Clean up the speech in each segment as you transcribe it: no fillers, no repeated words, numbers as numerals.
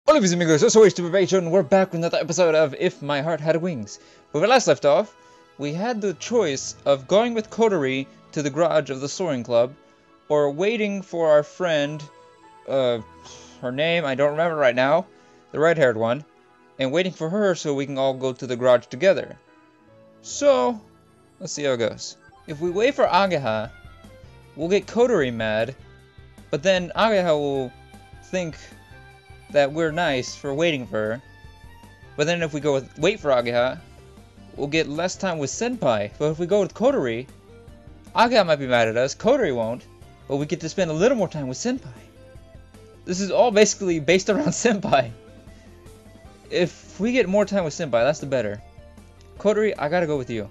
Hola mis amigos, yo soy Stupefation. We're back with another episode of If My Heart Had Wings. When we last left off, we had the choice of going with Coterie to the garage of the soaring club, or waiting for our friend, her name, I don't remember right now, the red-haired one, and waiting for her so we can all go to the garage together. So, let's see how it goes. If we wait for Agaha, we'll get Coterie mad, but then Agaha will think that we're nice for waiting for her. But then if we go with wait for Agaha, we'll get less time with Senpai. But if we go with Coterie, Agaha might be mad at us, Coterie won't, but we get to spend a little more time with Senpai. This is all basically based around Senpai. If we get more time with Senpai, that's the better. Coterie, I gotta go with you.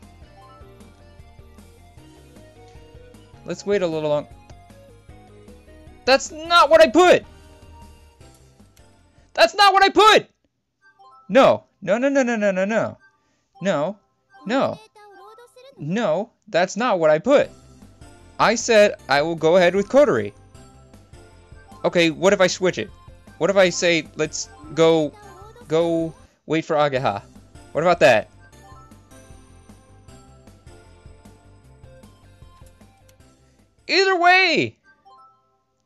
Let's wait a little long. That's not what I put! That's not what I put! No. No, no, no, no, no, no, no. No. No. No, that's not what I put. I said I will go ahead with Coterie. Okay, what if I switch it? What if I say, let's go wait for Agaha? What about that? Either way!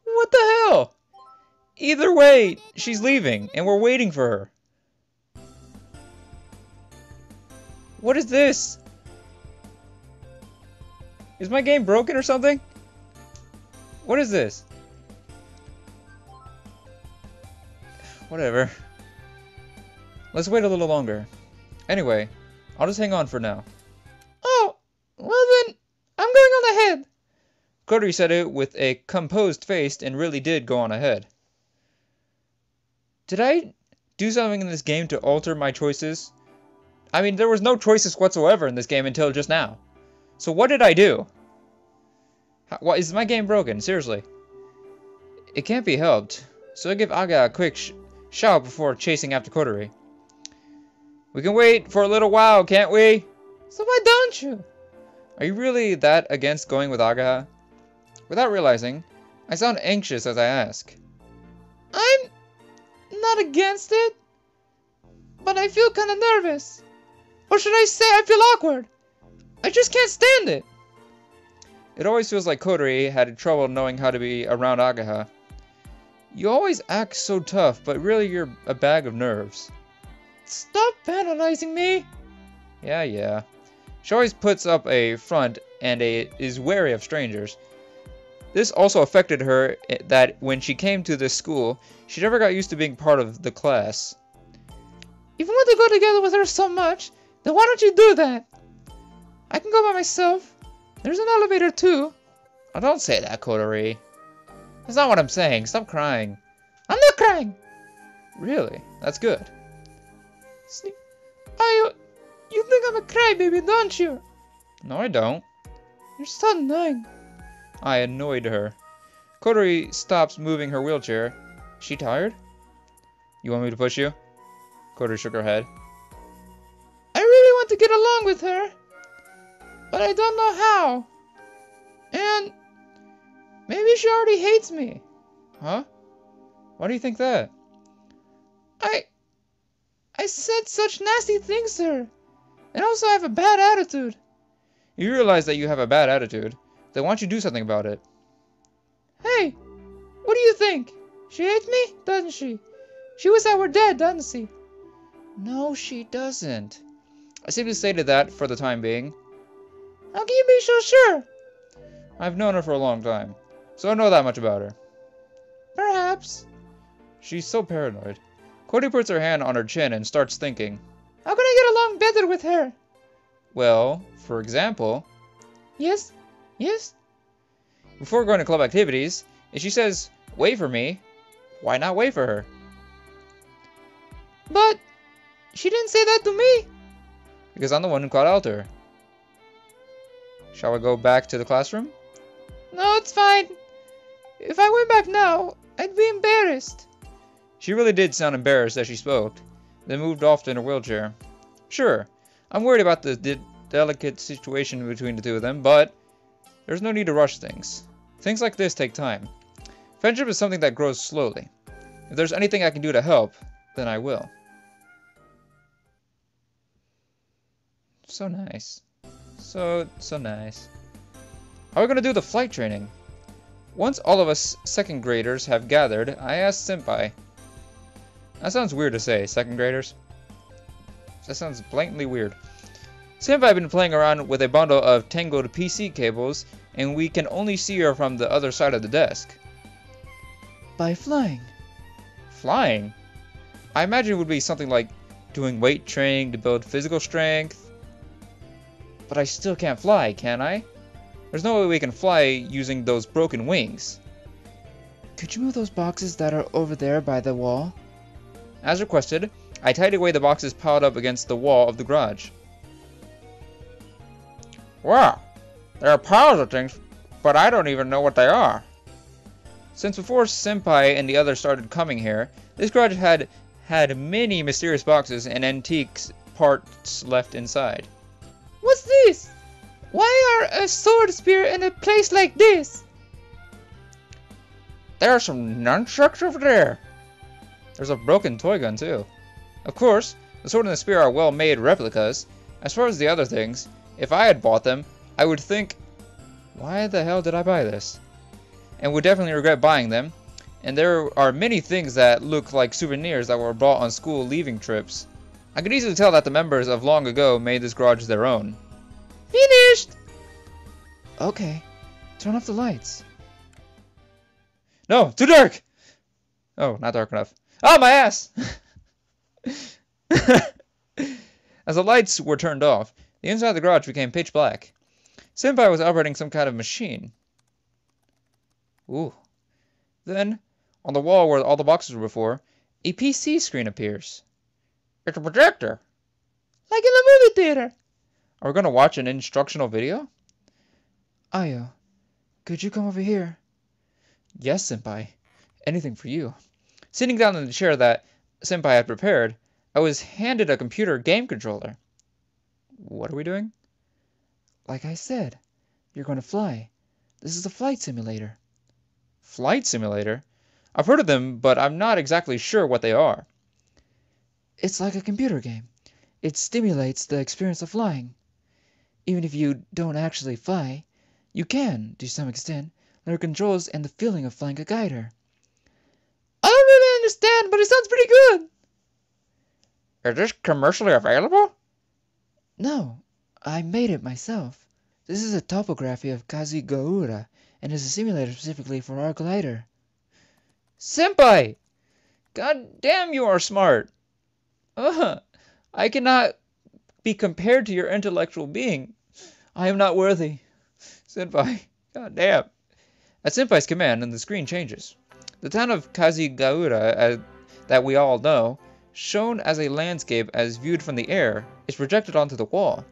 What the hell? Either way, she's leaving, and we're waiting for her. What is this? Is my game broken or something? What is this? Whatever. Let's wait a little longer. Anyway, I'll just hang on for now. Oh, well then, I'm going on ahead. Coterie said it with a composed face and really did go on ahead. Did I do something in this game to alter my choices? I mean, there was no choices whatsoever in this game until just now. So what did I do? Why is my game broken? Seriously. It can't be helped. So I give Aga a quick shout before chasing after Coterie. We can wait for a little while, can't we? So why don't you? Are you really that against going with Aga? Without realizing, I sound anxious as I ask. I'm not against it, but I feel kind of nervous. Or should I say I feel awkward? I just can't stand it. It always feels like Coterie had trouble knowing how to be around Agaha. You always act so tough, but really you're a bag of nerves. Stop analyzing me. Yeah. She always puts up a front and is wary of strangers. This also affected her that when she came to this school, she never got used to being part of the class. If you want to go together with her so much, then why don't you do that? I can go by myself. There's an elevator too. Oh, don't say that, Coterie. That's not what I'm saying. Stop crying. I'm not crying. Really? That's good. You think I'm a crybaby, don't you? No, I don't. You're so annoying. I annoyed her. Coterie stops moving her wheelchair. Is she tired? You want me to push you? Coterie shook her head. I really want to get along with her, but I don't know how. And maybe she already hates me. Huh? Why do you think that? I said such nasty things to her, and also I have a bad attitude. You realize that you have a bad attitude. Then why don't you do something about it? Hey, what do you think? She hates me, doesn't she? She wish I were dead, doesn't she? No, she doesn't. I simply stated that for the time being. How can you be so sure? I've known her for a long time, so I know that much about her. Perhaps. She's so paranoid. Coterie puts her hand on her chin and starts thinking. How can I get along better with her? Well, for example... Yes? Yes? Before going to club activities, if she says, wait for me, why not wait for her? But she didn't say that to me. Because I'm the one who called out to her. Shall I go back to the classroom? No, it's fine. If I went back now, I'd be embarrassed. She really did sound embarrassed as she spoke, then moved off in her wheelchair. Sure, I'm worried about the delicate situation between the two of them, but there's no need to rush things. Things like this take time. Friendship is something that grows slowly. If there's anything I can do to help, then I will. So nice. So nice. How are we gonna do the flight training? Once all of us second graders have gathered, I asked Senpai. That sounds weird to say, second graders. That sounds blatantly weird. Senpai had been playing around with a bundle of tangled PC cables, and we can only see her from the other side of the desk. By flying. Flying? I imagine it would be something like doing weight training to build physical strength. But I still can't fly, can I? There's no way we can fly using those broken wings. Could you move those boxes that are over there by the wall? As requested, I tidied away the boxes piled up against the wall of the garage. Wow, there are piles of things, but I don't even know what they are. Since before Senpai and the others started coming here, this garage had many mysterious boxes and antique parts left inside. What's this? Why are a sword spear in a place like this? There are some nunchucks over there. There's a broken toy gun too. Of course, the sword and the spear are well-made replicas. As far as the other things, if I had bought them, I would think, why the hell did I buy this? And would definitely regret buying them. And there are many things that look like souvenirs that were bought on school leaving trips. I could easily tell that the members of long ago made this garage their own. Finished! Okay, turn off the lights. No, too dark! Oh, not dark enough. Oh, my ass! As the lights were turned off, the inside of the garage became pitch black. Senpai was operating some kind of machine. Ooh. Then, on the wall where all the boxes were before, a PC screen appears. It's a projector. Like in a movie theater. Are we going to watch an instructional video? Ayo, could you come over here? Yes, Senpai. Anything for you. Sitting down in the chair that Senpai had prepared, I was handed a computer game controller. What are we doing? Like I said, you're going to fly. This is a flight simulator. Flight simulator? I've heard of them, but I'm not exactly sure what they are. It's like a computer game. It stimulates the experience of flying. Even if you don't actually fly, you can, to some extent, learn controls and the feeling of flying a glider. I don't really understand, but it sounds pretty good. Is this commercially available? No, I made it myself. This is a topography of Kazigaura, and is a simulator specifically for our glider. Senpai! God damn, you are smart. I cannot be compared to your intellectual being. I am not worthy. Senpai, god damn. At Senpai's command, and the screen changes. The town of Kazigaura, that we all know, shown as a landscape as viewed from the air, is projected onto the wall.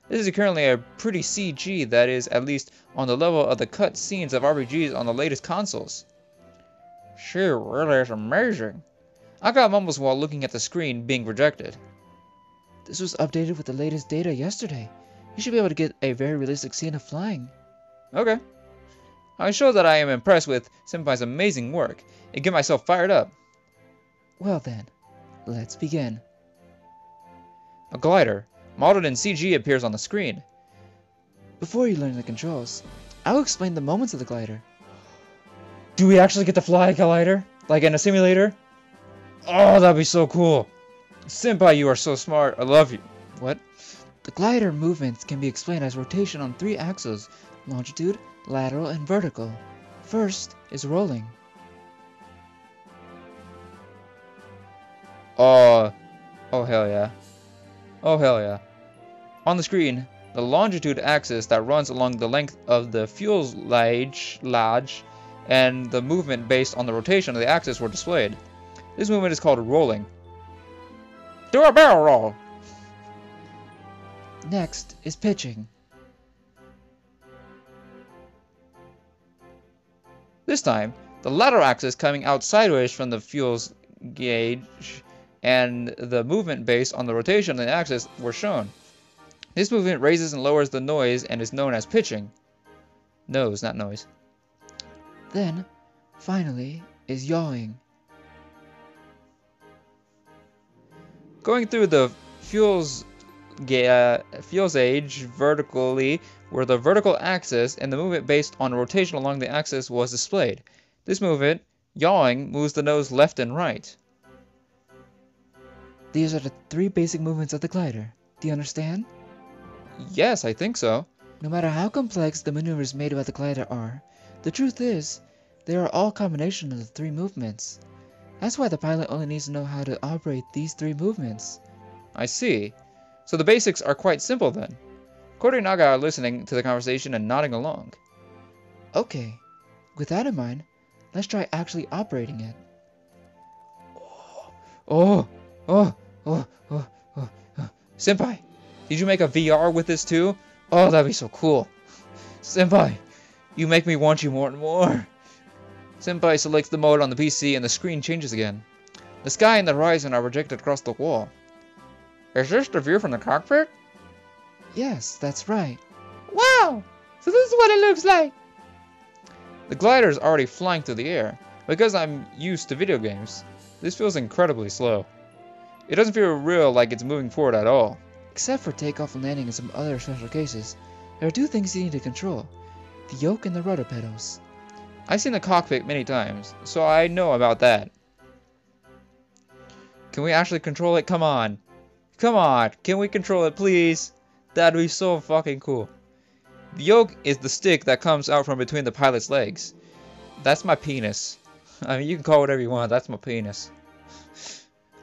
This is currently a pretty CG that is at least on the level of the cut scenes of RPGs on the latest consoles. She really is amazing. I got mumbles while looking at the screen being projected. This was updated with the latest data yesterday. You should be able to get a very realistic scene of flying. Okay. I show that I am impressed with Senpai's amazing work and get myself fired up. Well then, let's begin. A glider, modeled in CG, appears on the screen. Before you learn the controls, I'll explain the moments of the glider. Do we actually get to fly a glider? Like in a simulator? Oh, that'd be so cool. Senpai, you are so smart. I love you. What? The glider movements can be explained as rotation on 3 axes, longitude, lateral, and vertical. First is rolling. Oh hell yeah. Oh hell yeah. On the screen, the longitude axis that runs along the length of the fuselage and the movement based on the rotation of the axis were displayed. This movement is called rolling. Do a barrel roll! Next is pitching. This time, the lateral axis coming out sideways from the fuel's gauge and the movement based on the rotation of the axis were shown. This movement raises and lowers the noise and is known as pitching. Nose, not noise. Then, finally, is yawing. Going through the fuels age vertically, where the vertical axis and the movement based on rotation along the axis was displayed. This movement, yawing, moves the nose left and right. These are the 3 basic movements of the glider. Do you understand? Yes, I think so. No matter how complex the maneuvers made by the glider are, the truth is, they are all combination of the 3 movements. That's why the pilot only needs to know how to operate these 3 movements. I see. So the basics are quite simple then. Kori and Naga are listening to the conversation and nodding along. Okay, with that in mind, let's try actually operating it. Senpai, did you make a VR with this too? Oh, that'd be so cool. Senpai, you make me want you more and more. Senpai selects the mode on the PC and the screen changes again. The sky and the horizon are projected across the wall. Is this the view from the cockpit? Yes, that's right. Wow! So this is what it looks like! The glider is already flying through the air. Because I'm used to video games, this feels incredibly slow. It doesn't feel real, like it's moving forward at all. Except for takeoff and landing and some other special cases, there are 2 things you need to control. The yoke and the rudder pedals. I've seen the cockpit many times, so I know about that. Can we actually control it? Come on. Come on, can we control it, please? That'd be so fucking cool. The yoke is the stick that comes out from between the pilot's legs. That's my penis. I mean, you can call it whatever you want, that's my penis.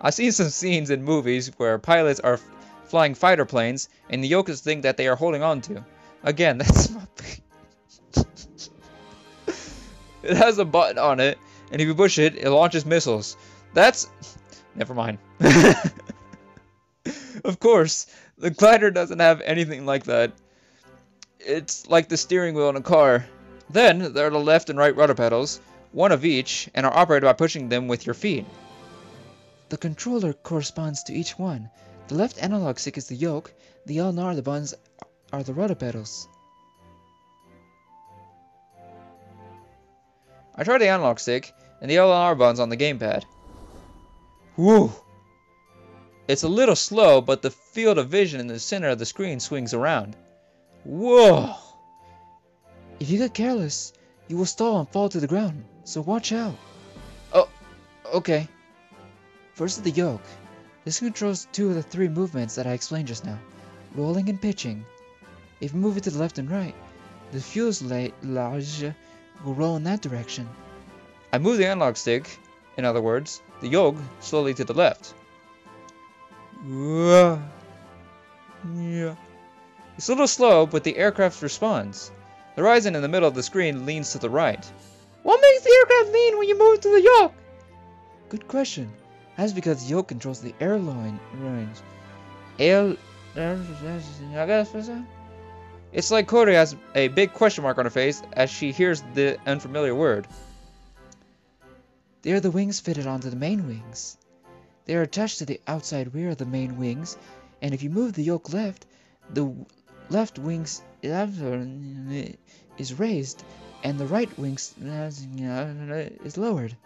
I've seen some scenes in movies where pilots are flying fighter planes, and the yoke is the thing that they are holding on to. Again, that's my penis. It has a button on it, and if you push it, it launches missiles. That's... Never mind. Of course, the glider doesn't have anything like that. It's like the steering wheel in a car. Then, there are the left and right rudder pedals, 1 of each, and are operated by pushing them with your feet. The controller corresponds to each one. The left analog stick is the yoke, the L and R the buttons are the rudder pedals. I tried the analog stick, and the L and R buttons on the gamepad. Whew! It's a little slow, but the field of vision in the center of the screen swings around. Whoa! If you get careless, you will stall and fall to the ground, so watch out. Oh, okay. First is the yoke. This controls 2 of the 3 movements that I explained just now, rolling and pitching. If you move it to the left and right, the fuselage will roll in that direction. I move the analog stick, in other words, the yoke, slowly to the left. It's a little slow, but the aircraft responds. The horizon in the middle of the screen leans to the right. What makes the aircraft lean when you move to the yoke? Good question. That's because the yoke controls the airline range. It's like Kori has a big question mark on her face as she hears the unfamiliar word. They are the wings fitted onto the main wings. They are attached to the outside rear of the main wings, and if you move the yoke left, the left wings is raised, and the right wings is lowered.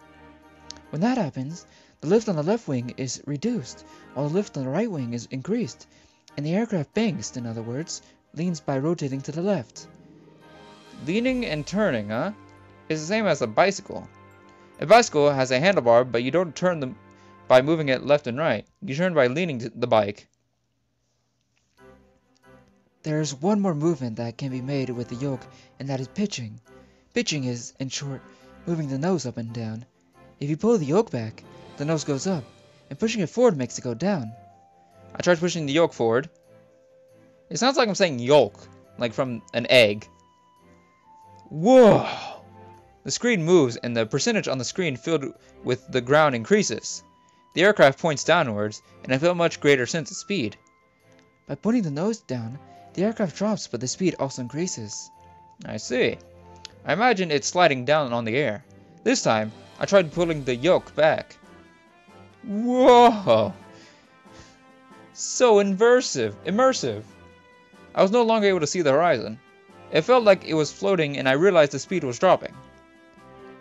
When that happens, the lift on the left wing is reduced, while the lift on the right wing is increased, and the aircraft banks, in other words, leans by rotating to the left. Leaning and turning, huh? It's the same as a bicycle. A bicycle has a handlebar, but you don't turn them by moving it left and right. You turn by leaning the bike. There is one more movement that can be made with the yoke, and that is pitching. Pitching is, in short, moving the nose up and down. If you pull the yoke back, the nose goes up, and pushing it forward makes it go down. I tried pushing the yolk forward. It sounds like I'm saying yolk, like from an egg. Whoa! The screen moves, and the percentage on the screen filled with the ground increases. The aircraft points downwards, and I feel a much greater sense of speed. By putting the nose down, the aircraft drops, but the speed also increases. I see. I imagine it's sliding down on the air. This time, I tried pulling the yoke back. Whoa! So immersive. I was no longer able to see the horizon. It felt like it was floating, and I realized the speed was dropping.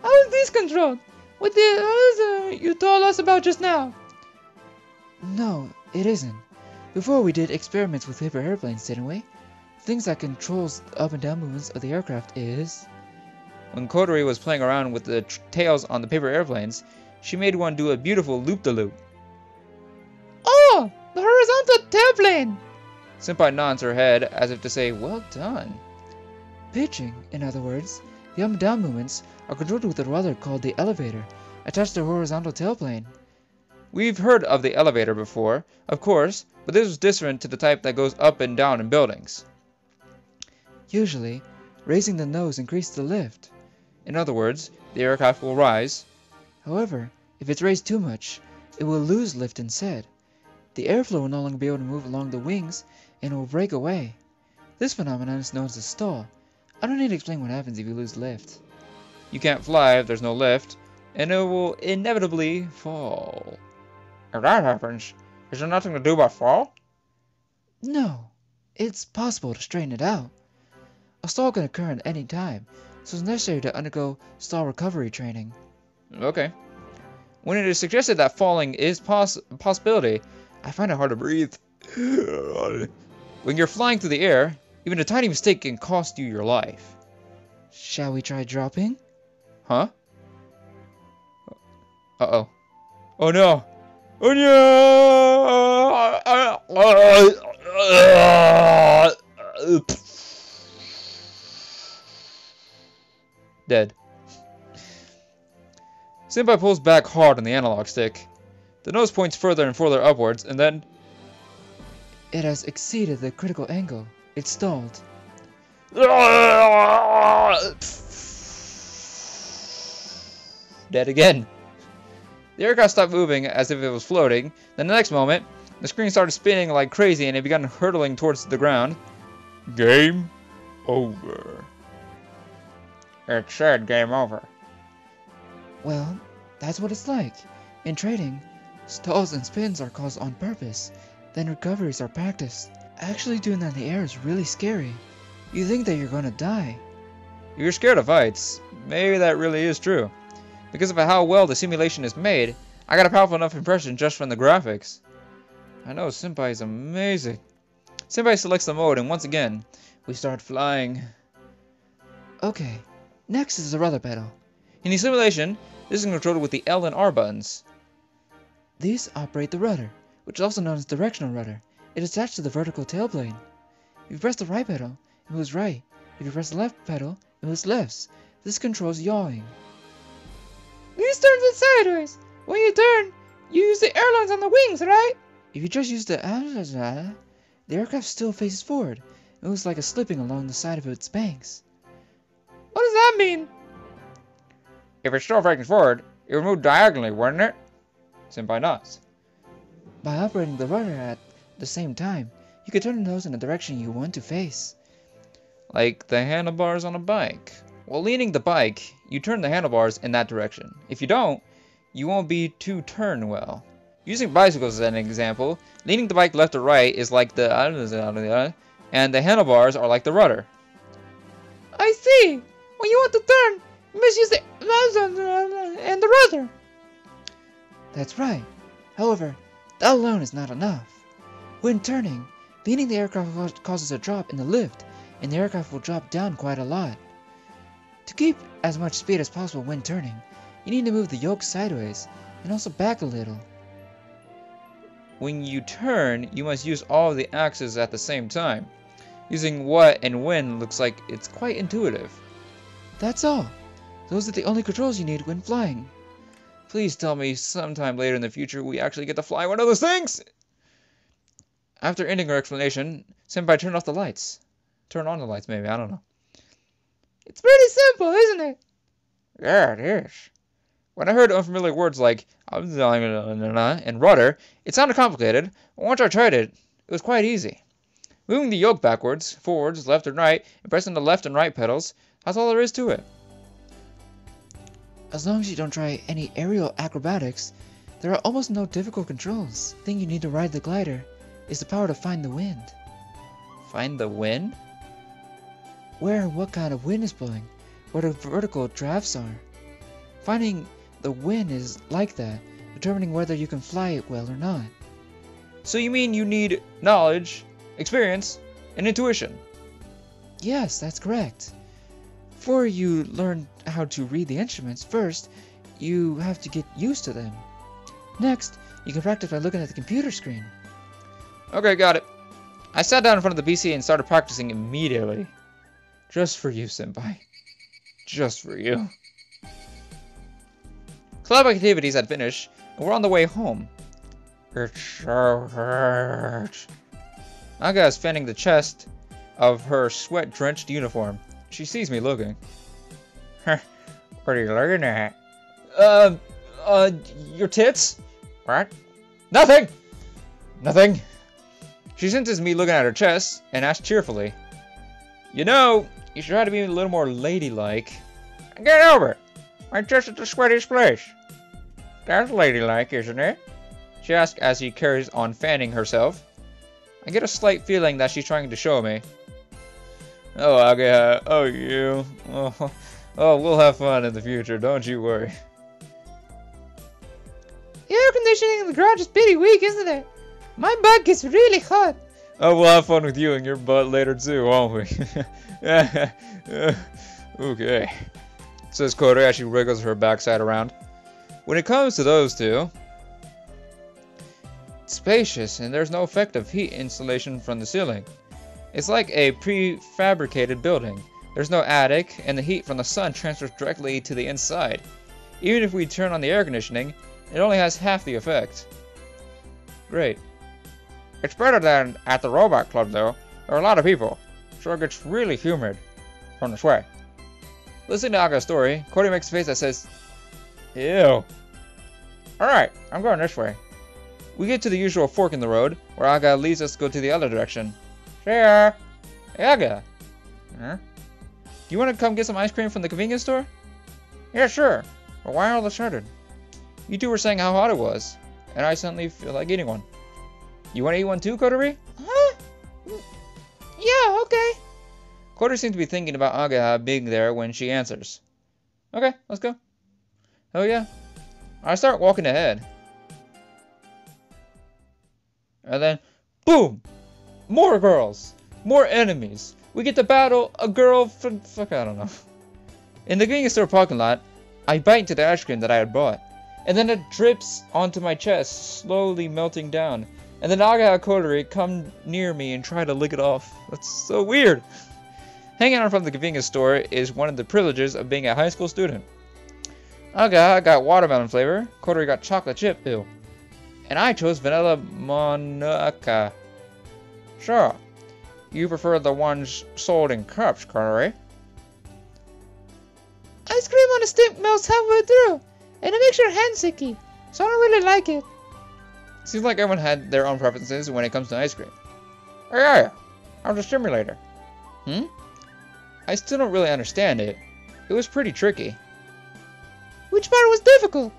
How is this controlled? What the you told us about just now? No, it isn't. Before we did experiments with paper airplanes, didn't we? Things that controls the up and down movements of the aircraft is... When Kotori was playing around with the tails on the paper airplanes, she made one do a beautiful loop-de-loop. Oh! The horizontal tailplane! Senpai nods her head as if to say, well done. Pitching, in other words, the up and down movements are controlled with a rudder called the elevator, attached to the horizontal tailplane. We've heard of the elevator before, of course, but this was different to the type that goes up and down in buildings. Usually, raising the nose increases the lift. In other words, the aircraft will rise. However, if it's raised too much, it will lose lift instead. The airflow will no longer be able to move along the wings, and it will break away. This phenomenon is known as a stall. I don't need to explain what happens if you lose lift. You can't fly if there's no lift, and it will inevitably fall. If that happens, is there nothing to do but fall? No, it's possible to straighten it out. A stall can occur at any time, so it's necessary to undergo stall recovery training. Okay. When it is suggested that falling is a possibility, I find it hard to breathe. When you're flying through the air, even a tiny mistake can cost you your life. Shall we try dropping? Huh? Uh-oh. Oh no! Oh no! Dead. Senpai pulls back hard on the analog stick. The nose points further and further upwards, and then... It has exceeded the critical angle. It stalled. Dead again. The aircraft stopped moving as if it was floating. Then the next moment, the screen started spinning like crazy and it began hurtling towards the ground. Game over. It said game over. Well, that's what it's like. In trading, stalls and spins are caused on purpose, then recoveries are practiced. Actually doing that in the air is really scary. You think that you're gonna die. If you're scared of heights, maybe that really is true. Because of how well the simulation is made, I got a powerful enough impression just from the graphics. I know Senpai is amazing. Senpai selects the mode and once again, we start flying. Okay, next is the rudder pedal. In the simulation, this is controlled with the L and R buttons. These operate the rudder, which is also known as directional rudder. It is attached to the vertical tailplane. If you press the right pedal, it moves right. If you press the left pedal, it moves left. This controls yawing. These turns it sideways. When you turn, you use the airlines on the wings, right? If you just use the aircraft still faces forward. It looks like a slipping along the side of its banks. What does that mean? If it's still facing forward, it would move diagonally, wouldn't it? Senpai nods. By operating the rudder at the same time, you can turn the nose in the direction you want to face. Like the handlebars on a bike. While leaning the bike, you turn the handlebars in that direction. If you don't, you won't be too turn well. Using bicycles as an example, leaning the bike left or right is like the and the handlebars are like the rudder. I see! When you want to turn, you must use the and the rudder. That's right. However, that alone is not enough. When turning, leaning the aircraft causes a drop in the lift, and the aircraft will drop down quite a lot. To keep as much speed as possible when turning, you need to move the yoke sideways, and also back a little. When you turn, you must use all of the axes at the same time. Using what and when looks like it's quite intuitive. That's all. Those are the only controls you need when flying. Please tell me sometime later in the future we actually get to fly one of those things! After ending her explanation, Senpai turned off the lights. Turn on the lights, maybe, I don't know. It's pretty simple, isn't it? Yeah, it is. When I heard unfamiliar words like and rudder, it sounded complicated, but once I tried it, it was quite easy. Moving the yoke backwards, forwards, left and right, and pressing the left and right pedals, that's all there is to it. As long as you don't try any aerial acrobatics, there are almost no difficult controls. The thing you need to ride the glider is the power to find the wind. Find the wind? Where and what kind of wind is blowing, where the vertical drafts are. Finding the wind is like that, determining whether you can fly it well or not. So you mean you need knowledge, experience, and intuition? Yes, that's correct. Before you learn how to read the instruments, first, you have to get used to them. Next, you can practice by looking at the computer screen. Okay, got it. I sat down in front of the PC and started practicing immediately. Just for you, Senpai. Just for you. Club activities had finished, and we're on the way home. It's so hurt. Aga is fanning the chest of her sweat-drenched uniform. She sees me looking. What are you looking at? Your tits? What? Nothing! Nothing. She senses me looking at her chest and asks cheerfully, you know, you should try to be a little more ladylike. Get over it. My chest is the sweatiest place. That's ladylike, isn't it? She asks as she carries on fanning herself. I get a slight feeling that she's trying to show me. Oh, Aga, oh, you. Oh, we'll have fun in the future, don't you worry. The air conditioning in the garage is pretty weak, isn't it? My butt gets really hot. Oh, we'll have fun with you and your butt later too, won't we? Okay, says Koda as she wriggles her backside around. When it comes to those two, it's spacious and there's no effective heat insulation from the ceiling. It's like a prefabricated building. There's no attic, and the heat from the sun transfers directly to the inside. Even if we turn on the air conditioning, it only has half the effect. Great. It's better than at the robot club though. There are a lot of people, so it gets really humid from the sweat. Listening to Aga's story, Cody makes a face that says, ew. Alright, I'm going this way. We get to the usual fork in the road, where Aga leads us to go to the other direction. There! Hey, Aga! Huh? Do you want to come get some ice cream from the convenience store? Yeah, sure. But why all of a sudden? You two were saying how hot it was, and I suddenly feel like eating one. You want to eat one too, Kotori? Huh? Yeah, okay. Kotori seems to be thinking about Aga being there when she answers. Okay, let's go. Oh yeah. I start walking ahead. And then, boom! More girls! More enemies! We get to battle a girl from... fuck, I don't know. In the convenience store parking lot, I bite into the ice cream that I had bought. And then it drips onto my chest, slowly melting down. And then Aga and Kotori come near me and try to lick it off. That's so weird. Hanging out from the convenience store is one of the privileges of being a high school student. Aga got watermelon flavor, Kotori got chocolate chip, ew. And I chose vanilla monaca. Sure. You prefer the ones sold in cups, Kotori. Ice cream on a stick melts halfway through, and it makes your hands sticky, so I don't really like it. Seems like everyone had their own preferences when it comes to ice cream. Oh yeah, how's the simulator? I still don't really understand it. It was pretty tricky. Which part was difficult?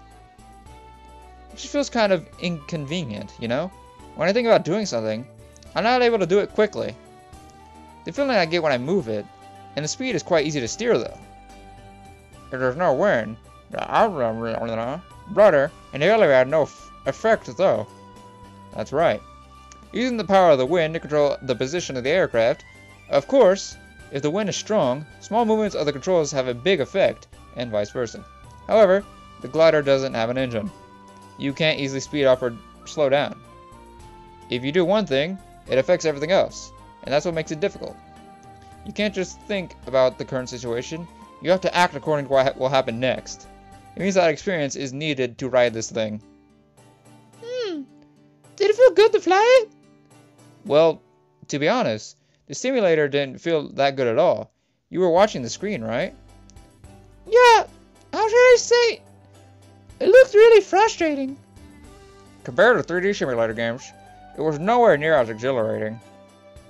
It just feels kind of inconvenient, you know? When I think about doing something, I'm not able to do it quickly. The feeling I get when I move it, and the speed is quite easy to steer though. If there's no wind, brother, and the elevator had no effect though. That's right. Using the power of the wind to control the position of the aircraft. Of course, if the wind is strong, small movements of the controls have a big effect, and vice versa. However, the glider doesn't have an engine. You can't easily speed up or slow down. If you do one thing, it affects everything else, and that's what makes it difficult. You can't just think about the current situation, you have to act according to what will happen next. It means that experience is needed to ride this thing. Did it feel good to fly it? Well, to be honest, the simulator didn't feel that good at all. You were watching the screen, right? Yeah, how should I say? It looked really frustrating. Compared to 3D simulator games, it was nowhere near as exhilarating.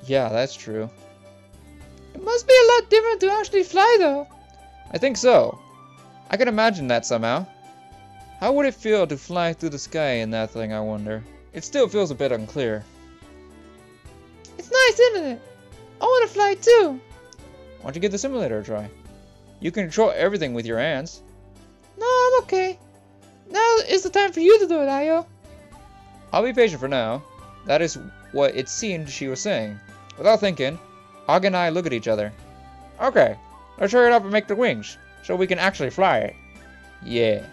Yeah, that's true. It must be a lot different to actually fly though. I think so. I can imagine that somehow. How would it feel to fly through the sky in that thing, I wonder? It still feels a bit unclear. It's nice, isn't it? I want to fly too. Why don't you give the simulator a try? You can control everything with your hands. No, I'm okay. Now is the time for you to do it, Ayo. I'll be patient for now. That is what it seemed she was saying. Without thinking, Aga and I look at each other. Okay, let's hurry it up and make the wings, so we can actually fly it. Yeah.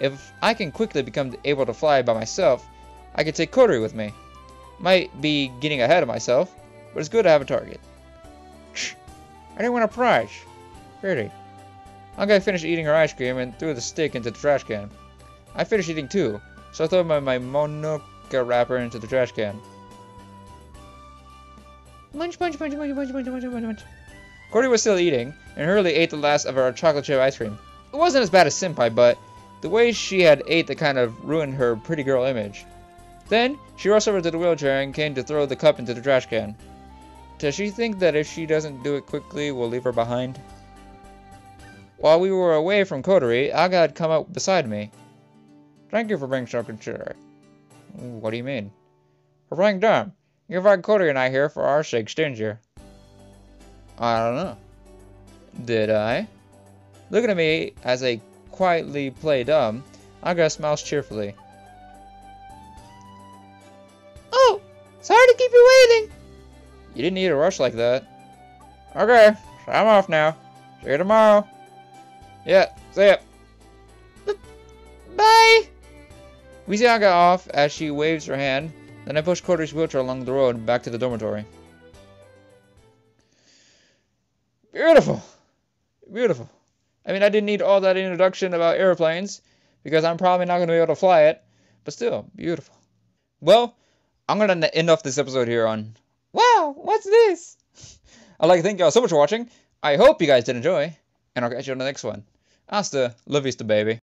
If I can quickly become able to fly by myself, I can take Kodori with me. Might be getting ahead of myself, but it's good to have a target. I didn't win a prize. Pretty. Aga finished eating her ice cream and threw the stick into the trash can. I finished eating too, so I threw my Monoka wrapper into the trash can. Munch, munch, munch, munch, munch, munch, munch, munch, munch. Cordy was still eating, and hurriedly ate the last of our chocolate chip ice cream. It wasn't as bad as Senpai, but the way she had ate that kind of ruined her pretty girl image. Then, she rushed over to the wheelchair and came to throw the cup into the trash can. Does she think that if she doesn't do it quickly, we'll leave her behind? While we were away from Kodori, Aga had come up beside me. Thank you for being so considerate. What do you mean? For playing dumb. You invited Kodori and I here for our sakes, didn't you? I don't know. Did I? Looking at me as I quietly play dumb, Aga smiles cheerfully. Oh, sorry to keep you waiting. You didn't need to rush like that. Okay, so I'm off now. See you tomorrow. Yeah, see ya. Bye. We see Aga off as she waves her hand. Then I push Kodori's wheelchair along the road back to the dormitory. Beautiful. Beautiful. I mean, I didn't need all that introduction about airplanes, because I'm probably not going to be able to fly it, but still, beautiful. Well, I'm going to end off this episode here on, wow, what's this? I'd like to thank y'all so much for watching. I hope you guys did enjoy, and I'll catch you on the next one. Hasta la vista, baby.